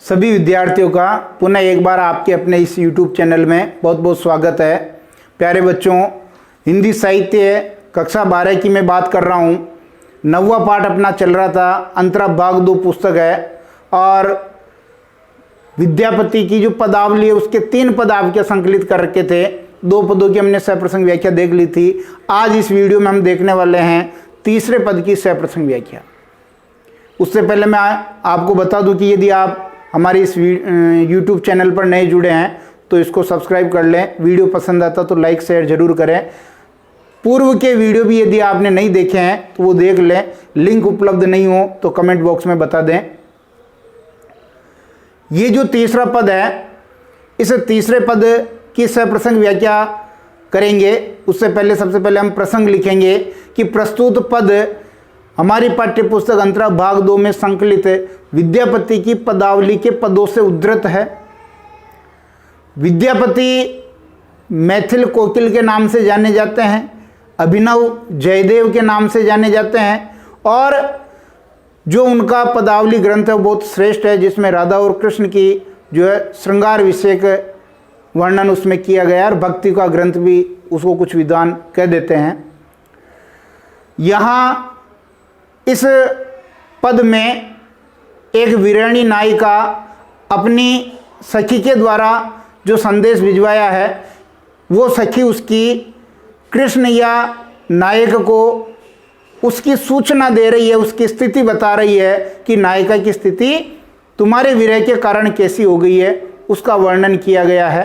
सभी विद्यार्थियों का पुनः एक बार आपके अपने इस YouTube चैनल में बहुत बहुत स्वागत है। प्यारे बच्चों, हिंदी साहित्य कक्षा 12 की मैं बात कर रहा हूँ। 9वां पाठ अपना चल रहा था, अंतरा भाग 2 पुस्तक है और विद्यापति की जो पदावली है उसके 3 पद आपके संकलित कर रखे थे। 2 पदों की हमने सप्रसंग व्याख्या देख ली थी। आज इस वीडियो में हम देखने वाले हैं तीसरे पद की सप्रसंग व्याख्या। उससे पहले मैं आपको बता दूं कि यदि आप हमारे इस YouTube चैनल पर नए जुड़े हैं तो इसको सब्सक्राइब कर लें। वीडियो पसंद आता तो लाइक शेयर जरूर करें। पूर्व के वीडियो भी यदि आपने नहीं देखे हैं तो वो देख लें। लिंक उपलब्ध नहीं हो तो कमेंट बॉक्स में बता दें। ये जो तीसरा पद है, इस तीसरे पद की सप्रसंग व्याख्या करेंगे। उससे पहले सबसे पहले हम प्रसंग लिखेंगे कि प्रस्तुत पद हमारी पाठ्य पुस्तक अंतरा भाग 2 में संकलित विद्यापति की पदावली के पदों से उद्धृत है। विद्यापति मैथिल कोकिल के नाम से जाने जाते हैं, अभिनव जयदेव के नाम से जाने जाते हैं और जो उनका पदावली ग्रंथ है वो बहुत श्रेष्ठ है, जिसमें राधा और कृष्ण की जो है श्रृंगार विषय का वर्णन उसमें किया गया है और भक्ति का ग्रंथ भी उसको कुछ विद्वान कह देते हैं। यहाँ इस पद में एक वीरानी नायिका अपनी सखी के द्वारा जो संदेश भिजवाया है, वो सखी उसकी कृष्ण या नायक को उसकी सूचना दे रही है, उसकी स्थिति बता रही है कि नायिका की स्थिति तुम्हारे विरह के कारण कैसी हो गई है, उसका वर्णन किया गया है।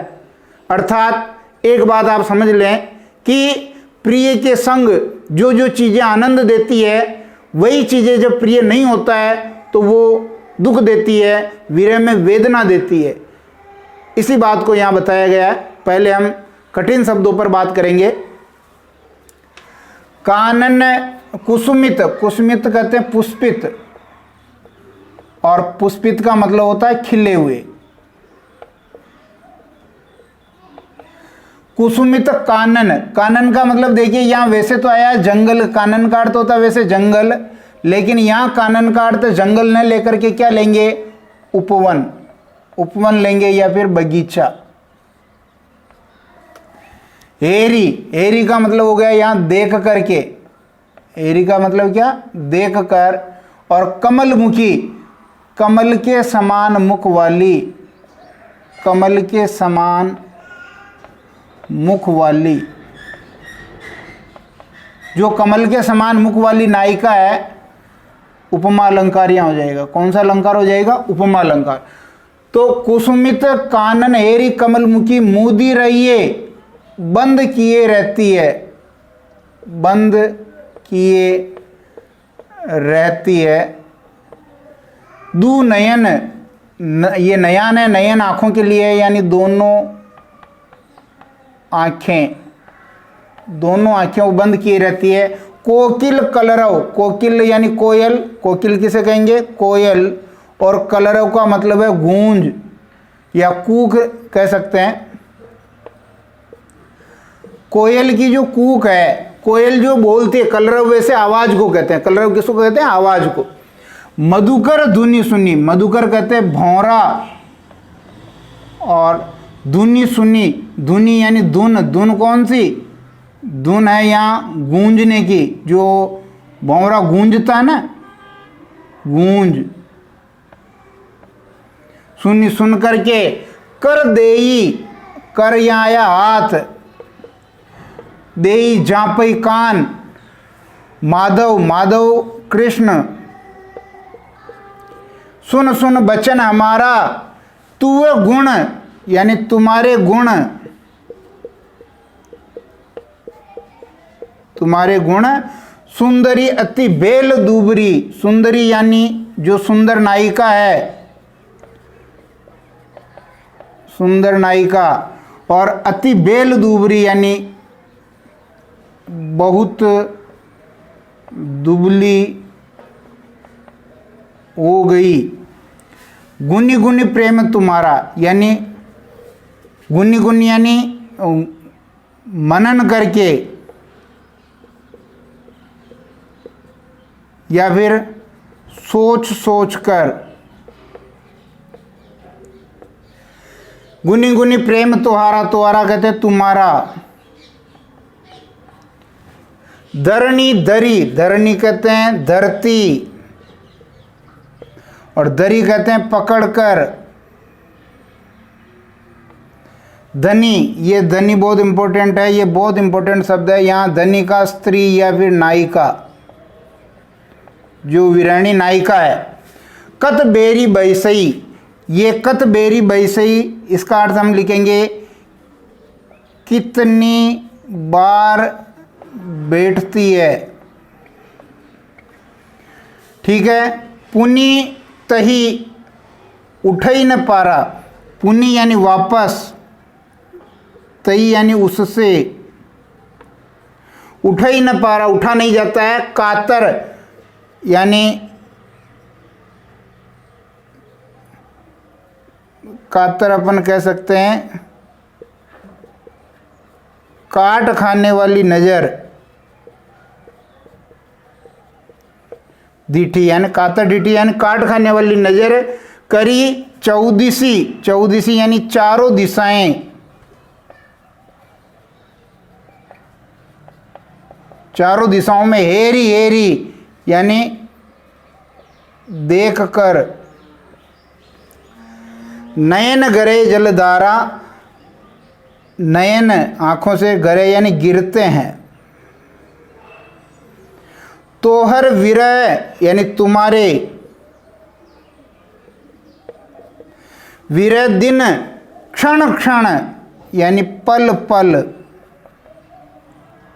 अर्थात एक बात आप समझ लें कि प्रिय के संग जो जो चीज़ें आनंद देती है वही चीज़ें जब प्रिय नहीं होता है तो वो दुख देती है, विरह में वेदना देती है। इसी बात को यहाँ बताया गया है। पहले हम कठिन शब्दों पर बात करेंगे। कानन कुसुमित, कुसुमित कहते हैं पुष्पित और पुष्पित का मतलब होता है खिले हुए। कुसुमित कानन, कानन का मतलब देखिए यहाँ वैसे तो आया जंगल, कानन का अर्थ होता है वैसे जंगल, लेकिन यहाँ कानन का अर्थ जंगल न लेकर के क्या लेंगे, उपवन, उपवन लेंगे या फिर बगीचा। हेरी, हेरी का मतलब हो गया यहाँ देख करके, हेरी का मतलब क्या, देख कर। और कमलमुखी, कमल के समान मुख वाली, कमल के समान मुख वाली, जो कमल के समान मुख वाली नायिका है, उपमा अलंकार यहाँ हो जाएगा। कौन सा अलंकार हो जाएगा, उपमा अलंकार। तो कुसुमित कानन हेरी कमलमुखी मूदी रहिए, बंद किए रहती है, बंद किए रहती है। दू नयन, ये नयन है, नयन आंखों के लिए है, यानी दोनों आंखें, दोनों आंखें वो बंद किए रहती है। कोकिल कलरव, कोकिल यानी कोयल, कोकिल किसे कहेंगे, कोयल। और कलरव का मतलब है गूंज या कूक कह सकते हैं। कोयल की जो कूक है, कोयल जो बोलती है, कलरव वैसे आवाज को कहते हैं। कलरव किसको कहते हैं, आवाज को। मधुकर धुनी सुनी, मधुकर कहते हैं भौरा और धुनी सुनी, धुनी यानी धुन, धुन कौन सी, धुन है यहाँ गूंजने की, जो भौरा गूंजता है ना, गूंज। सुनी, सुन करके। कर देई, कर यहाँ आया हाथ, देई जापई कान, माधव, माधव कृष्ण। सुन सुन बचन हमारा, तू गुण यानी तुम्हारे गुण, तुम्हारे गुण। सुंदरी अति बेल दूबरी, सुंदरी यानी जो सुंदर नायिका है, सुंदर नायिका। और अति बेल दूबरी यानी बहुत दुबली हो गई। गुनी गुनी प्रेम तुम्हारा, यानी गुनी गुनी यानी मनन करके या फिर सोच सोच कर, गुनी गुनी प्रेम तुम्हारा, तुम्हारा कहते हैं तुम्हारा। धरणी दरी, धरणी कहते हैं धरती, और दरी कहते हैं पकड़कर। धनी, ये धनी बहुत इंपॉर्टेंट है, ये बहुत इंपॉर्टेंट शब्द है। यहाँ धनी का स्त्री या फिर नायिका, जो वीरानी नायिका है। कत बेरी बैसई, ये कत बेरी बैसई, इसका अर्थ हम लिखेंगे कितनी बार बैठती है। ठीक है। पुनी तही उठ ही न पारा, पुनी यानी वापस, तही यानी उससे, उठ ही न पारा, उठा नहीं जाता है। कातर यानी, कातर अपन कह सकते हैं काट खाने वाली नजर। डीठी यानी कातर, डीठी यानी काट खाने वाली नजर। करी चौदिसी, चौदिसी यानी चारों दिशाएं, चारों दिशाओं में। हेरी, हेरी यानी देख कर। नयन गरे जलधारा, नयन आंखों से, गरे यानी गिरते हैं। तोहर विरह यानी तुम्हारे, विरह दिन। क्षण क्षण यानी पल पल,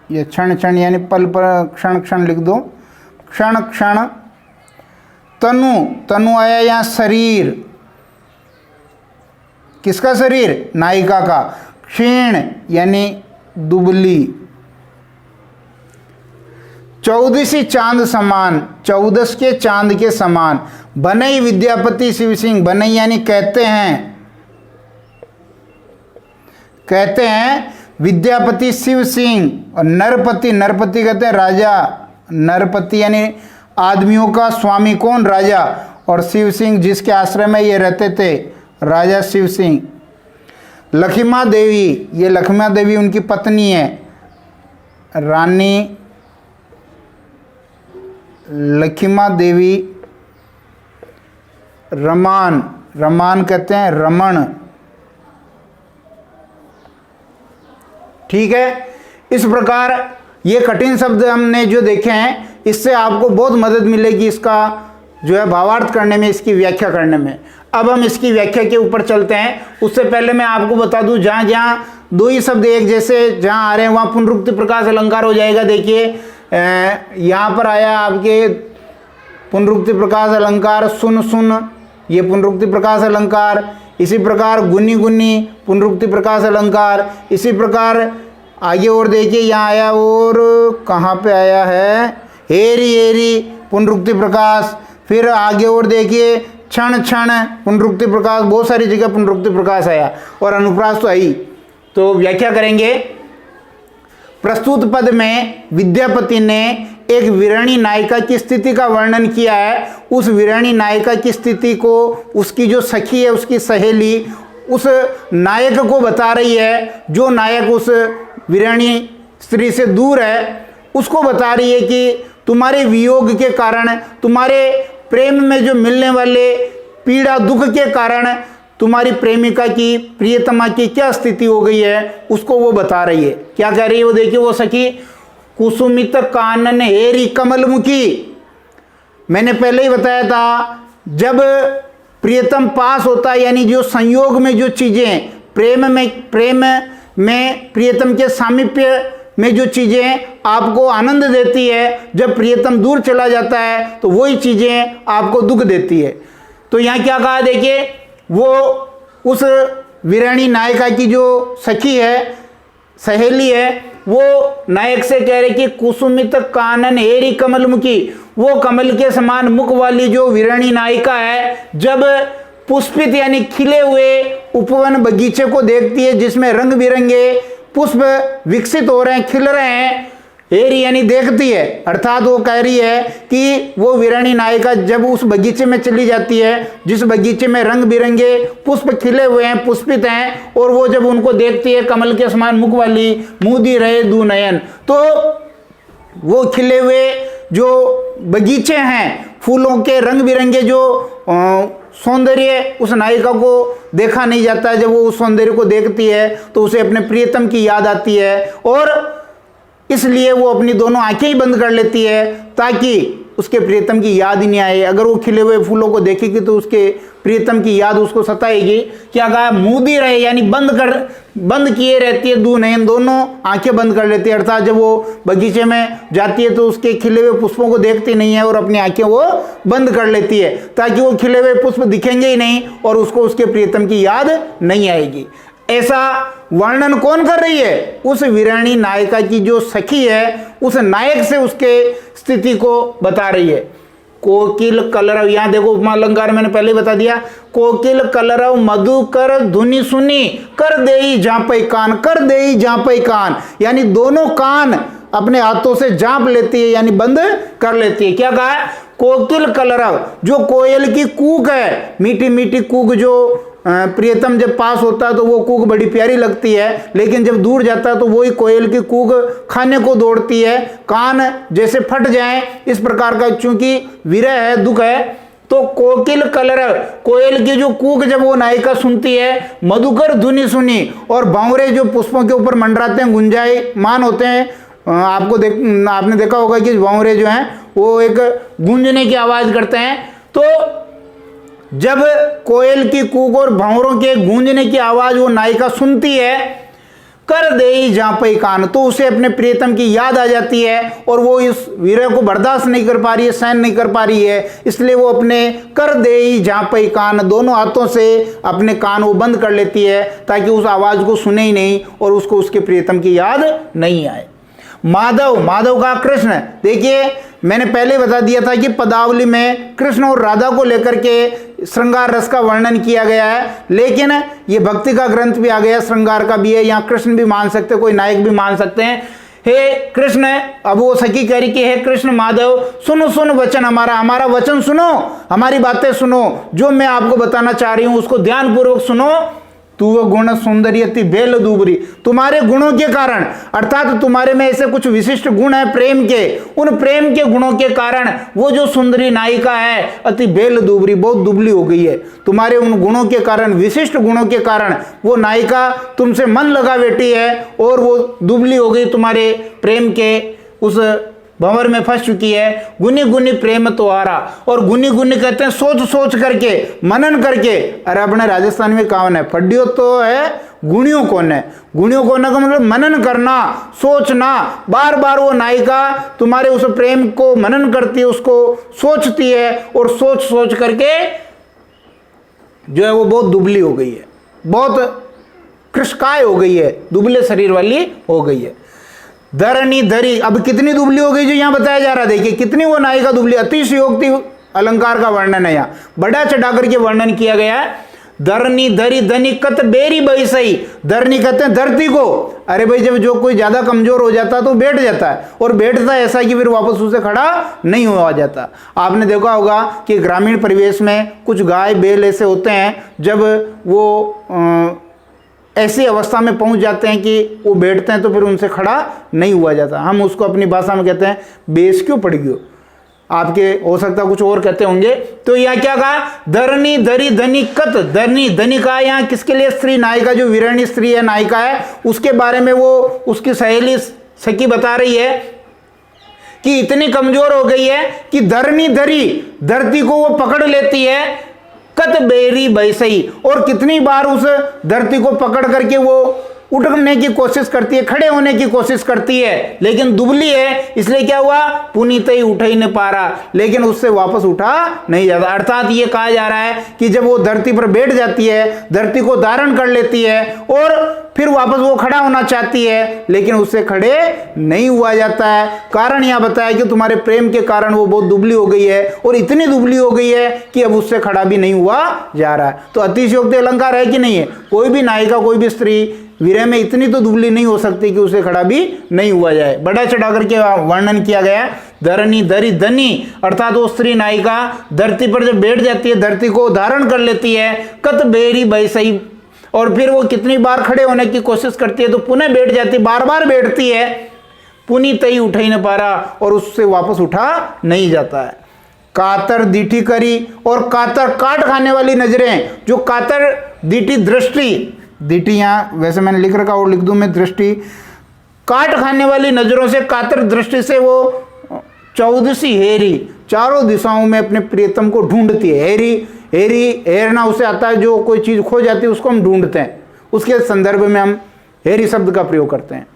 ये क्षण क्षण यानी पल पल, क्षण क्षण लिख दो, क्षण क्षण। तनु, तनु आया यहाँ शरीर, किसका शरीर? नायिका का। क्षीण यानी दुबली। चौदसी चांद समान, चौदस के चांद के समान। बनई विद्यापति शिव सिंह, बनई यानी कहते हैं, कहते हैं विद्यापति शिव सिंह। और नरपति, नरपति कहते हैं राजा, नरपति यानी आदमियों का स्वामी। कौन? राजा। और शिव सिंह जिसके आश्रय में ये रहते थे, राजा शिव सिंह। लखीमा देवी, ये लखीमा देवी उनकी पत्नी है, रानी लखीमा देवी। रमान, रमान कहते हैं रमण। ठीक है। इस प्रकार ये कठिन शब्द हमने जो देखे हैं, इससे आपको बहुत मदद मिलेगी इसका जो है भावार्थ करने में, इसकी व्याख्या करने में। अब हम इसकी व्याख्या के ऊपर चलते हैं। उससे पहले मैं आपको बता दूं, जहाँ जहाँ दो ही शब्द एक जैसे जहाँ आ रहे हैं वहाँ पुनरुक्ति प्रकाश अलंकार हो जाएगा। देखिए यहाँ पर आया आपके पुनरुक्ति प्रकाश अलंकार सुन सुन, ये पुनरुक्ति प्रकाश अलंकार। इसी प्रकार गुनी गुनी पुनरुक्ति प्रकाश अलंकार। इसी प्रकार आगे और देखिए यहाँ आया, और कहाँ पे आया है, हेरी हेरी पुनरुक्ति प्रकाश। फिर आगे और देखिए क्षण क्षण पुनरुक्ति प्रकाश, बहुत सारी जगह पुनरुक्ति प्रकाश आया। और अनुप्रास तो आई। तो व्याख्या करेंगे। प्रस्तुत पद में विद्यापति ने एक वीरानी नायिका की स्थिति का वर्णन किया है। उस वीरानी नायिका की स्थिति को उसकी जो सखी है, उसकी सहेली, उस नायक को बता रही है। जो नायक उस वीरानी स्त्री से दूर है, उसको बता रही है कि तुम्हारे वियोग के कारण, तुम्हारे प्रेम में जो मिलने वाले पीड़ा दुख के कारण तुम्हारी प्रेमिका की, प्रियतमा की क्या स्थिति हो गई है, उसको वो बता रही है। क्या कह रही है वो देखिए वो सखी। कुसुमित कानन हेरी कमलमुखी। मैंने पहले ही बताया था, जब प्रियतम पास होता है, यानी जो संयोग में जो चीजें, प्रेम में प्रियतम के सामीप्य में जो चीजें आपको आनंद देती है, जब प्रियतम दूर चला जाता है तो वही चीजें आपको दुख देती है। तो यहाँ क्या कहा देखिए, वो उस वीरानी नायिका की जो सखी है, सहेली है, वो नायक से कह रहे कि कुसुमित कानन हेरी कमलमुखी। वो कमल के समान मुख वाली जो वीरानी नायिका है, जब पुष्पित यानी खिले हुए उपवन बगीचे को देखती है, जिसमें रंग बिरंगे पुष्प विकसित हो रहे हैं, खिल रहे हैं, हेरी यानी देखती है, अर्थात वो कह रही है कि वो वीरानी नायिका जब उस बगीचे में चली जाती है जिस बगीचे में रंग बिरंगे पुष्प खिले हुए हैं, पुष्पित हैं, और वो जब उनको देखती है कमल के समान मुख वाली, मूदी रहे दू नयन, तो वो खिले हुए जो बगीचे हैं, फूलों के रंग बिरंगे जो सौंदर्य उस नायिका को देखा नहीं जाता है। जब वो उस सौंदर्य को देखती है तो उसे अपने प्रियतम की याद आती है और इसलिए वो अपनी दोनों आंखें ही बंद कर लेती है ताकि उसके प्रियतम की याद ही नहीं आए। अगर वो खिले हुए फूलों को देखेगी तो उसके प्रियतम की याद उसको सताएगी। क्या कहा, मूदी रहे यानी बंद किए रहती है, दू नयन दोनों आंखें बंद कर लेती है, अर्थात जब वो बगीचे में जाती है तो उसके खिले हुए पुष्पों को देखती नहीं है और अपनी आंखें वो बंद कर लेती है ताकि वो खिले हुए पुष्प दिखेंगे ही नहीं और उसको उसके प्रियतम की याद नहीं आएगी। ऐसा वर्णन कौन कर रही है? उस वीरानी नायिका की जो सखी है, उस नायक से उसके स्थिति को बता रही है। कोकिल कलरव, यहां देखो उपमा अलंकार मैंने पहले बता दिया। कोकिल कलरव मधुकर धुनी सुनी, कर देई जापई कान, कर देई जापई कान, यानी दोनों कान अपने हाथों से जाप लेती है यानी बंद कर लेती है। क्या कहा? कोकिल कलरव, जो कोयल की कूक है, मीठी मीठी कूक, जो प्रियतम जब पास होता है तो वो कूक बड़ी प्यारी लगती है, लेकिन जब दूर जाता है तो वही कोयल की कूक खाने को दौड़ती है, कान जैसे फट जाएं, इस प्रकार का, चूंकि विरह है, दुख है। तो कोकिल कलरव, कोयल की जो कूक जब वो नायिका सुनती है, मधुकर धुनी सुनी, और बावरे जो पुष्पों के ऊपर मंडराते हैं, गुंजायमान होते हैं, आपने देखा होगा कि बावरे जो हैं वो एक गूंजने की आवाज करते हैं। तो जब कोयल की कूक और भंवरों के गूंजने की आवाज वो नायिका सुनती है, कर देई जापई कान, तो उसे अपने प्रियतम की याद आ जाती है और वो इस विरह को बर्दाश्त नहीं कर पा रही है, सहन नहीं कर पा रही है, इसलिए वो अपने कर देई जापई कान, दोनों हाथों से अपने कान वो बंद कर लेती है ताकि उस आवाज को सुने ही नहीं और उसको उसके प्रियतम की याद नहीं आए। माधव, माधव का कृष्ण, देखिए मैंने पहले बता दिया था कि पदावली में कृष्ण और राधा को लेकर के श्रृंगार रस का वर्णन किया गया है, लेकिन ये भक्ति का ग्रंथ भी आ गया, श्रृंगार का भी है, यहाँ कृष्ण भी मान सकते हैं, कोई नायक भी मान सकते हैं। हे कृष्ण, अब वो सखी कह रही कि हे कृष्ण माधव, सुनो सुनो वचन हमारा, हमारा वचन सुनो, हमारी बातें सुनो, जो मैं आपको बताना चाह रही हूं उसको ध्यानपूर्वक सुनो। तू वो गुण सुंदरियति बेल दूबरी, तुम्हारे गुणों के कारण, अर्थात तुम्हारे में ऐसे कुछ विशिष्ट गुण है प्रेम के, उन प्रेम के गुणों के कारण वो जो सुंदरी नायिका है अति बेल दूबरी, बहुत दुबली हो गई है। तुम्हारे उन गुणों के कारण, विशिष्ट गुणों के कारण वो नायिका तुमसे मन लगा बैठी है और वो दुबली हो गई, तुम्हारे प्रेम के उस भंवर में फंस चुकी है। गुनी गुनी प्रेम तो आ रहा, और गुनी गुनी कहते हैं सोच सोच करके, मनन करके। अरे अपने राजस्थान में कौन है, फड्डियो तो है, गुणियों कौन है? गुणियों कौन है का मतलब मनन करना, सोचना। बार बार वो नायिका तुम्हारे उस प्रेम को मनन करती है, उसको सोचती है, और सोच सोच करके जो है वो बहुत दुबली हो गई है, बहुत कृशकाय हो गई है, दुबले शरीर वाली हो गई है। धरनी धरी, अब कितनी दुबली हो गई जो यहाँ बताया जा रहा है, देखिए कितनी वो नायिका दुबली, अतिशयोक्ति अलंकार का वर्णन है, यहाँ बड़ा चढ़ा करके वर्णन किया गया है। धरनी धरी धनी कत बेरी बई सही, धरनी कहते हैं धरती को। अरे भाई जब जो कोई ज्यादा कमजोर हो जाता है तो बैठ जाता है, और बैठता है ऐसा कि फिर वापस उसे खड़ा नहीं हुआ जाता। आपने देखा होगा कि ग्रामीण परिवेश में कुछ गाय बैल ऐसे होते हैं, जब वो ऐसी अवस्था में पहुंच जाते हैं कि वो बैठते हैं तो फिर उनसे खड़ा नहीं हुआ जाता। हम उसको अपनी भाषा में कहते हैं बेस क्यों पड़ गयो, आपके हो सकता कुछ और कहते होंगे। तो यहाँ क्या कहा, धरनी धरी धनी कत, धरनी धनी कहा यहाँ किसके लिए, स्त्री नायिका, जो वीरानी स्त्री है, नायिका है, उसके बारे में वो उसकी सहेली सखी बता रही है कि इतनी कमजोर हो गई है कि धरनी धरी, धरती को वो पकड़ लेती है, कत बेरी बैसई, और कितनी बार उस धरती को पकड़ करके वो उठने की कोशिश करती है, खड़े होने की कोशिश करती है, लेकिन दुबली है, इसलिए क्या हुआ, पुनीत ही उठ ही नहीं पा रहा, लेकिन उससे वापस उठा नहीं जाता। अर्थात ये कहा जा रहा है कि जब वो धरती पर बैठ जाती है, धरती को धारण कर लेती है और फिर वापस वो खड़ा होना चाहती है, लेकिन उससे खड़े नहीं हुआ जाता है। कारण यह बताया कि तुम्हारे प्रेम के कारण वो बहुत दुबली हो गई है, और इतनी दुबली हो गई है कि अब उससे खड़ा भी नहीं हुआ जा रहा है। तो अतिशयोक्ति अलंकार है कि नहीं है? कोई भी नायिका, कोई भी स्त्री विरह में इतनी तो दुबली नहीं हो सकती कि उसे खड़ा भी नहीं हुआ जाए। बढ़ा चढ़ा करके वर्णन किया गया। धरनी धरी धनी, अर्थात वो स्त्री नायिका धरती पर जब बैठ जाती है, धरती को धारण कर लेती है। कत बेरी बैसई, और फिर वो कितनी बार खड़े होने की कोशिश करती है तो पुनः बैठ जाती, बार बार बैठती है। पुनी तई उठा ही न पा रहा, और उससे वापस उठा नहीं जाता है। कातर दीठी करी, और कातर काट खाने वाली नजरें, जो कातर दीठी दृष्टि, दीठी यहाँ वैसे मैंने लिख रखा और लिख दूं मैं दृष्टि, काट खाने वाली नजरों से, कातर दृष्टि से वो 14सी हेरी, चारों दिशाओं में अपने प्रियतम को ढूंढती है। हेरी, हेरी हेरना उसे आता है, जो कोई चीज खो जाती है उसको हम ढूंढते हैं, उसके संदर्भ में हम हेरी शब्द का प्रयोग करते हैं।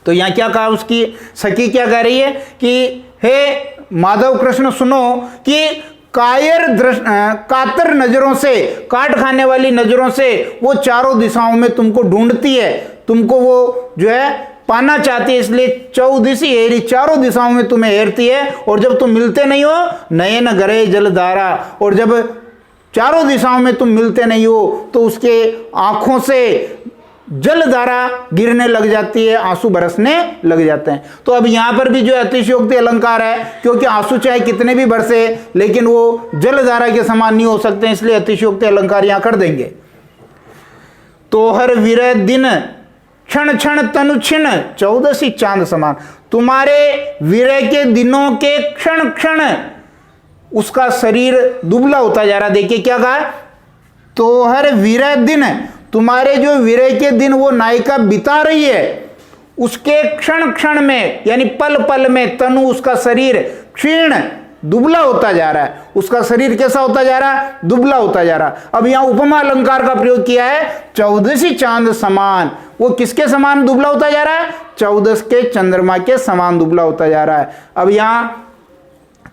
तो यहाँ क्या कहा, उसकी सखी क्या कह रही है कि हे माधव कृष्ण सुनो कि कातर नजरों से, काट खाने वाली नजरों से वो चारों दिशाओं में तुमको ढूंढती है, तुमको वो जो है पाना चाहती है, इसलिए 14सी हेरी, चारों दिशाओं में तुम्हें हेरती है। और जब तुम मिलते नहीं हो, नयन गरे जलधारा, और जब चारों दिशाओं में तुम मिलते नहीं हो तो उसके आंखों से जलधारा गिरने लग जाती है, आंसू बरसने लग जाते हैं। तो अब यहां पर भी जो अतिशयोक्ति अलंकार है, क्योंकि आंसू चाहे कितने भी बरसे लेकिन वो जलधारा के समान नहीं हो सकते, इसलिए अतिशयोक्ति अलंकार यहां कर देंगे। तो हर विरह दिन क्षण क्षण तनु छिन, 14सी चांद समान, तुम्हारे विरह के दिनों के क्षण क्षण उसका शरीर दुबला होता जा रहा। देखिए क्या कहा, तो हर विरह दिन, तुम्हारे जो विरह के दिन वो नायिका बिता रही है, उसके क्षण क्षण में यानी पल पल में तनु, उसका शरीर क्षीण दुबला होता जा रहा है। उसका शरीर कैसा होता जा रहा है, दुबला होता जा रहा है। अब यहां उपमा अलंकार का प्रयोग किया है, 14सी चांद समान, वो किसके समान दुबला होता जा रहा है, 14 के चंद्रमा के समान दुबला होता जा रहा है। अब यहां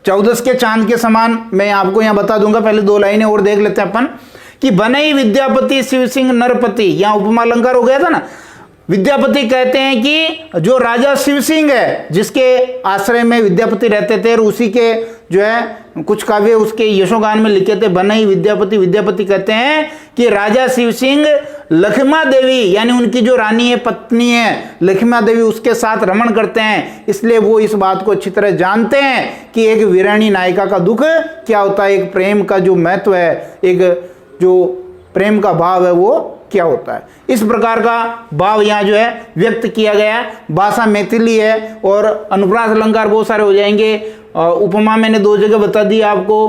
14 के चांद के समान मैं आपको यहां बता दूंगा, पहले 2 लाइनें और देख लेते हैं अपन कि बनई विद्यापति शिव सिंह नरपति, यहां उपमा अलंकार हो गया था ना। विद्यापति कहते हैं कि जो राजा शिव सिंह है, जिसके आश्रय में विद्यापति रहते थे, और उसी के जो है कुछ काव्य उसके यशोगान में लिखे थे, बनई विद्यापति। विद्यापति कहते हैं कि राजा शिव सिंह लक्ष्मा देवी, यानी उनकी जो रानी है, पत्नी है लक्ष्मा देवी, उसके साथ रमण करते हैं, इसलिए वो इस बात को अच्छी तरह जानते हैं कि एक वीरानी नायिका का दुख क्या होता है, एक प्रेम का जो महत्व है, एक जो प्रेम का भाव है वो क्या होता है। इस प्रकार का भाव यहाँ जो है व्यक्त किया गया। भाषा मैथिली है और अनुप्रास अलंकार बहुत सारे हो जाएंगे। उपमा मैंने 2 जगह बता दी आपको,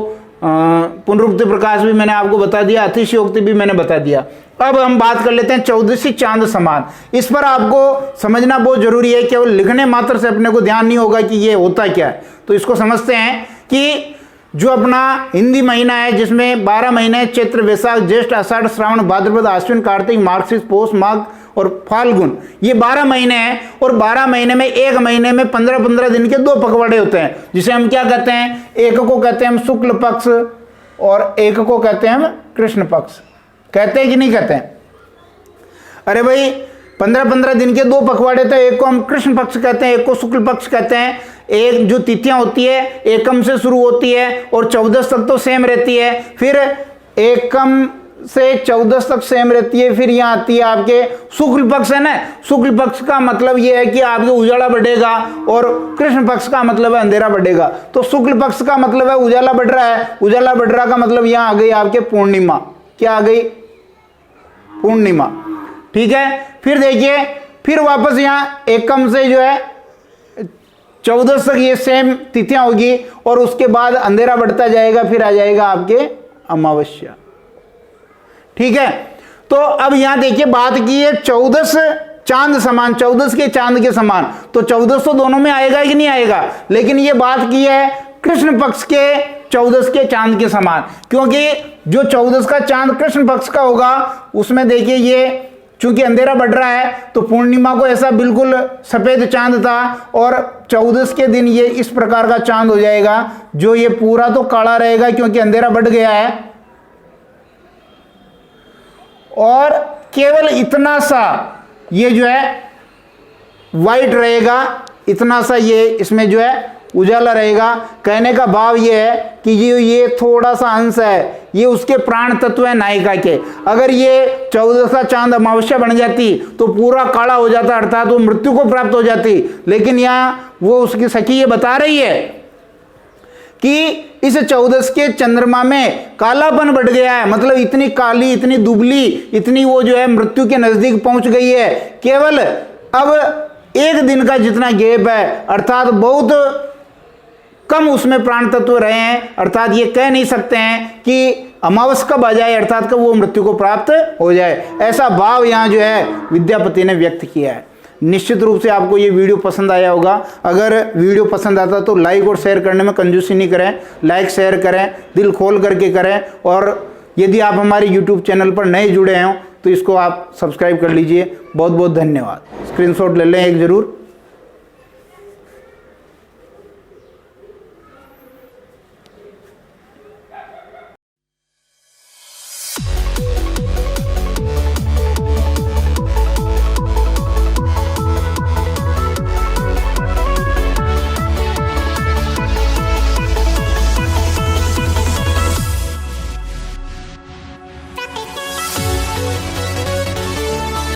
पुनरुक्ति प्रकाश भी मैंने आपको बता दिया, अतिशयोक्ति भी मैंने बता दिया। अब हम बात कर लेते हैं 14सी चांद समान। इस पर आपको समझना बहुत जरूरी है, केवल लिखने मात्र से अपने को ध्यान नहीं होगा कि ये होता क्या है। तो इसको समझते हैं कि जो अपना हिंदी महीना है, जिसमें 12 महीने चैत्र वैशाख ज्येष्ठ आषाढ़ श्रावण भाद्रपद आश्विन कार्तिक मार्गशीर्ष पौष माघ और फाल्गुन, ये 12 महीने हैं। और 12 महीने में एक महीने में 15-15 दिन के 2 पखवाड़े होते हैं, जिसे हम क्या कहते हैं, एक को कहते हैं हम शुक्ल पक्ष और एक को कहते हैं हम कृष्ण पक्ष। कहते हैं कि नहीं कहते हैं? अरे भाई 15-15 दिन के 2 पखवाड़े थे, एक को हम कृष्ण पक्ष कहते हैं, एक को शुक्ल पक्ष कहते हैं। एक जो तिथियां होती है एकम से शुरू होती है और 14 तक तो सेम रहती है, फिर एकम से 14 तक सेम रहती है, फिर यहाँ आती है आपके शुक्ल पक्ष है ना। शुक्ल पक्ष का मतलब ये है कि आपके उजाला बढ़ेगा और कृष्ण पक्ष का मतलब है अंधेरा बढ़ेगा। तो शुक्ल पक्ष का मतलब है उजाला बढ़ रहा है, उजाला बढ़ रहा का मतलब यहाँ आ गई आपके पूर्णिमा। क्या आ गई? पूर्णिमा। ठीक है, फिर देखिए, फिर वापस यहाँ एकम से जो है 14 तक ये सेम तिथियां होगी और उसके बाद अंधेरा बढ़ता जाएगा, फिर आ जाएगा आपके अमावस्या। ठीक है, तो अब यहां देखिए बात की है 14 चांद समान, 14 के चांद के समान। तो 14 तो दोनों में आएगा कि नहीं आएगा, लेकिन ये बात की है कृष्ण पक्ष के 14 के चांद के समान, क्योंकि जो 14 का चांद कृष्ण पक्ष का होगा उसमें देखिए ये चूंकि अंधेरा बढ़ रहा है तो पूर्णिमा को ऐसा बिल्कुल सफेद चांद था और 14 के दिन ये इस प्रकार का चांद हो जाएगा, जो ये पूरा तो काला रहेगा क्योंकि अंधेरा बढ़ गया है, और केवल इतना सा ये जो है वाइट रहेगा, इतना सा ये इसमें जो है उजाला रहेगा। कहने का भाव ये है कि ये थोड़ा सा अंश है, ये उसके प्राण तत्व है नायिका के। अगर ये 14 चांद अमावस्या बन जाती तो पूरा काला हो जाता, अर्थात वो मृत्यु को प्राप्त हो जाती। लेकिन यहाँ वो उसकी सखी ये बता रही है कि इस 14 के चंद्रमा में कालापन बढ़ गया है, मतलब इतनी काली, इतनी दुबली, इतनी वो जो है मृत्यु के नजदीक पहुंच गई है। केवल अब एक दिन का जितना गैप है, अर्थात बहुत कम उसमें प्राण तत्व रहे हैं, अर्थात ये कह नहीं सकते हैं कि अमावस कब आ जाए, अर्थात कब वो मृत्यु को प्राप्त हो जाए। ऐसा भाव यहाँ जो है विद्यापति ने व्यक्त किया है। निश्चित रूप से आपको ये वीडियो पसंद आया होगा। अगर वीडियो पसंद आता तो लाइक और शेयर करने में कंजूसी नहीं करें, लाइक शेयर करें, दिल खोल करके करें। और यदि आप हमारे यूट्यूब चैनल पर नए जुड़े हों तो इसको आप सब्सक्राइब कर लीजिए। बहुत बहुत धन्यवाद। स्क्रीनशॉट ले लें एक जरूर।